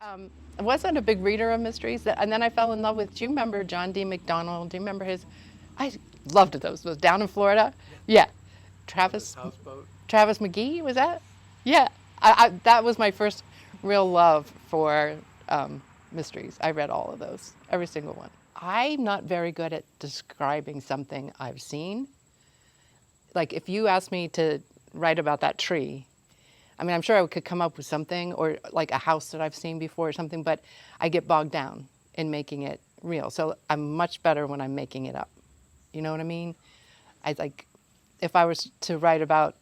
I wasn't a big reader of mysteries, and then I fell in love with. Do you remember John D. McDonald? Do you remember his? I loved those. Was down in Florida. Yeah, On his Travis houseboat. Travis McGee was that? Yeah, that was my first real love for mysteries. I read all of those, every single one. I'm not very good at describing something I've seen. Like if you asked me to write about that tree, I mean, I'm sure I could come up with something, or like a house that I've seen before or something, but I get bogged down in making it real. So I'm much better when I'm making it up. You know what I mean? I like, if I was to write about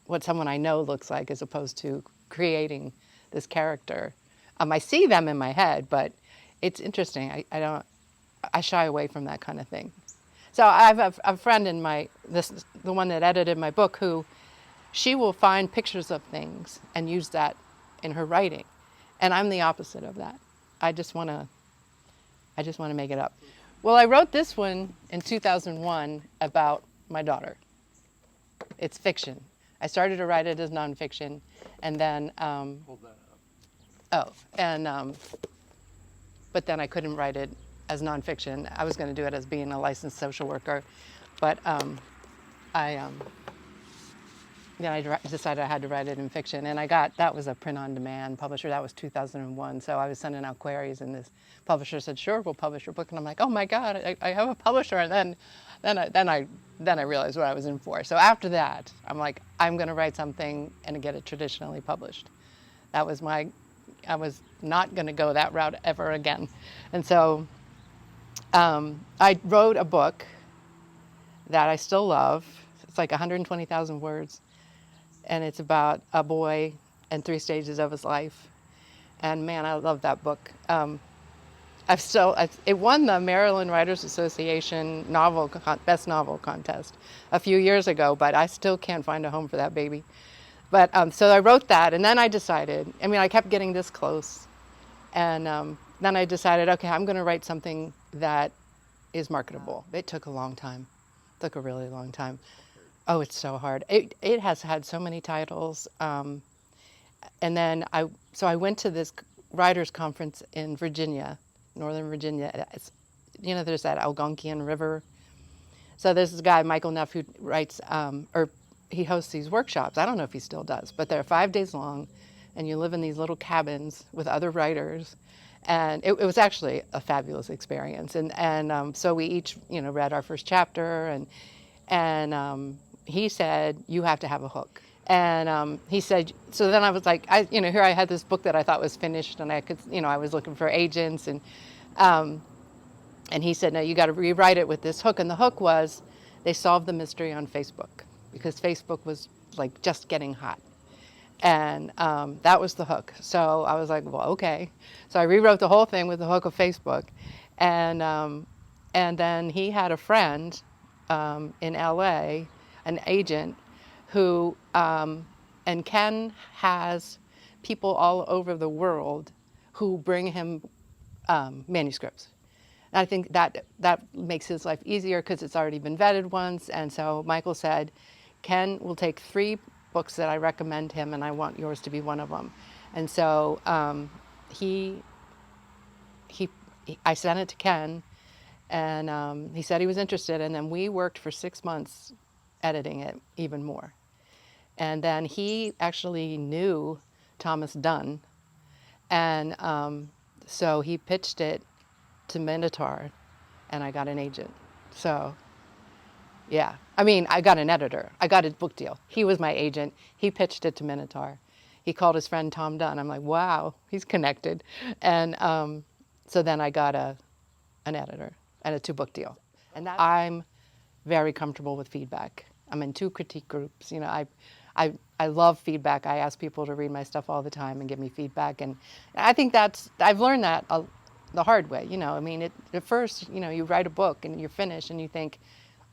what someone I know looks like as opposed to creating this character, I see them in my head, but it's interesting. I don't, I shy away from that kind of thing. So I have a friend in the one that edited my book, who she will find pictures of things and use that in her writing. And I'm the opposite of that. I just want to I just want to make it up. Well, I wrote this one in 2001 about my daughter. It's fiction. I started to write it as nonfiction, and then Hold that up. but then I couldn't write it as nonfiction. I was going to do it as being a licensed social worker, but I then I decided I had to write it in fiction, and that was a print-on-demand publisher. That was 2001, so I was sending out queries, and this publisher said, "Sure, we'll publish your book." And I'm like, "Oh my God, I have a publisher!" And then I realized what I was in for. So after that, I'm like, I'm going to write something and get it traditionally published. That was I was not going to go that route ever again, and so I wrote a book that I still love. It's like 120,000 words, and it's about a boy and 3 stages of his life. And man, I love that book. It won the Maryland Writers Association Best Novel contest a few years ago, but I still can't find a home for that baby. But so I wrote that, and then I decided. I mean, I kept getting this close, and then I decided, okay, I'm going to write something that is marketable. It took a long time. It took a really long time. Oh, it's so hard. It has had so many titles. And then I went to this writers conference in Virginia, Northern Virginia. There's that Algonquian River. So there's this guy, Michael Neff, who writes, or he hosts these workshops. I don't know if he still does, but they're 5 days long, and you live in these little cabins with other writers. And it was actually a fabulous experience. And so we each, read our first chapter, and he said, "You have to have a hook." And he said, so then I was like, here I had this book that I thought was finished, and I could, I was looking for agents, and he said, "No, you got to rewrite it with this hook." And the hook was, they solved the mystery on Facebook, because Facebook was like just getting hot. And that was the hook. So I was like, well, okay. So I rewrote the whole thing with the hook of Facebook. And then he had a friend in LA, an agent, who, and Ken has people all over the world who bring him manuscripts. And I think that makes his life easier because it's already been vetted once. And so Michael said, Ken will take 3 books that I recommend him, and I want yours to be one of them. And so I sent it to Ken, and he said he was interested. And then we worked for 6 months editing it even more. And then he actually knew Thomas Dunn, and so he pitched it to Minotaur, and I got an agent. So, yeah. I mean, I got an editor. I got a book deal. He was my agent. He pitched it to Minotaur. He called his friend Tom Dunn. I'm like, wow, he's connected. And so then I got an editor and a 2-book deal. And I'm very comfortable with feedback. I'm in 2 critique groups. I love feedback. I ask people to read my stuff all the time and give me feedback. And I think I've learned that the hard way. I mean, at first, you write a book and you're finished and you think,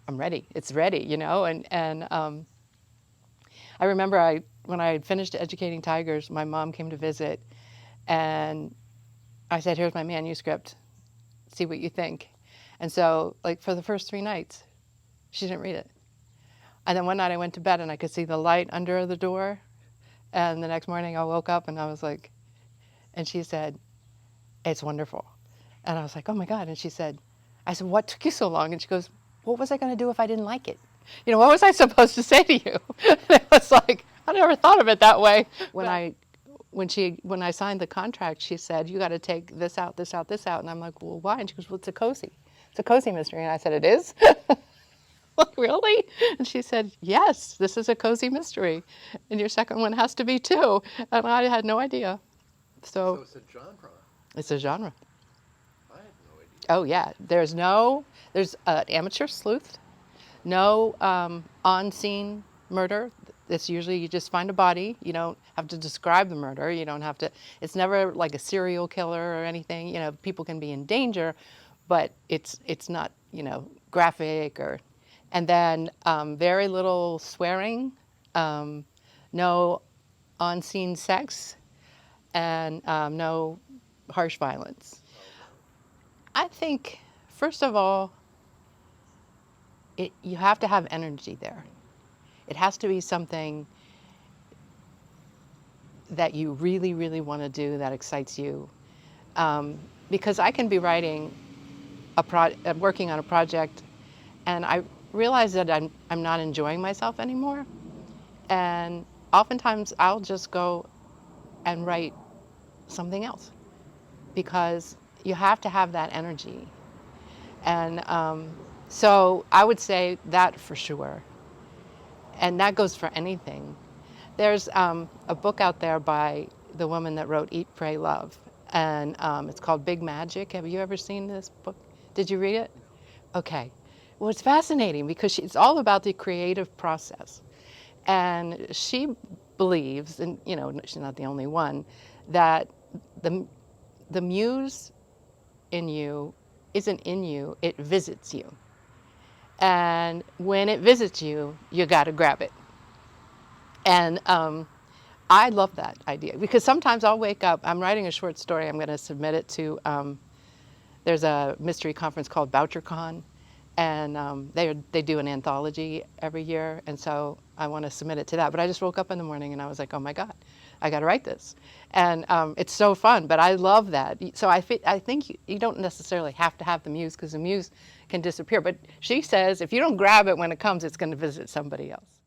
I'm ready. It's ready, And I remember when I had finished Educating Tigers, my mom came to visit, and I said, "Here's my manuscript. See what you think." And so, like, for the first 3 nights, she didn't read it. And then one night I went to bed and I could see the light under the door. And the next morning I woke up and I was like, and she said, It's wonderful. And I was like, oh my God. And she said, I said, what took you so long? And she goes, what was I going to do if I didn't like it? You know, what was I supposed to say to you? And it was like, I never thought of it that way. When I signed the contract, she said, you got to take this out, this out, this out. And I'm like, well, why? And she goes, well, it's a cozy mystery. And I said, it is? Like, really? And she said, yes, this is a cozy mystery. And your second one has to be too. And I had no idea. So So it's a genre. it's a genre. I had no idea. Oh yeah, there's amateur sleuth, no on-scene murder. It's usually you just find a body. You don't have to describe the murder. You don't have to. It's never like a serial killer or anything. You know, people can be in danger, but it's not graphic or. And then very little swearing, no on-scene sex, and no harsh violence. I think, first of all, you have to have energy there. It has to be something that you really, really want to do that excites you. Because I can be working on a project, and I realize that I'm not enjoying myself anymore. And oftentimes I'll just go and write something else because you have to have that energy. And so I would say that for sure. And that goes for anything. There's a book out there by the woman that wrote Eat, Pray, Love. And it's called Big Magic. Have you ever seen this book? Did you read it? Okay. Well, it's fascinating because it's all about the creative process. And she believes, and she's not the only one, that the muse in you isn't in you, it visits you. And when it visits you, you got to grab it. And I love that idea because sometimes I'll wake up, I'm writing a short story, I'm going to submit it to, there's a mystery conference called BoucherCon, and they do an anthology every year, and so I want to submit it to that. But I just woke up in the morning and I was like, oh my God, I got to write this. And it's so fun, but I love that. So I think you don't necessarily have to have the muse because the muse can disappear. But she says if you don't grab it when it comes, it's going to visit somebody else.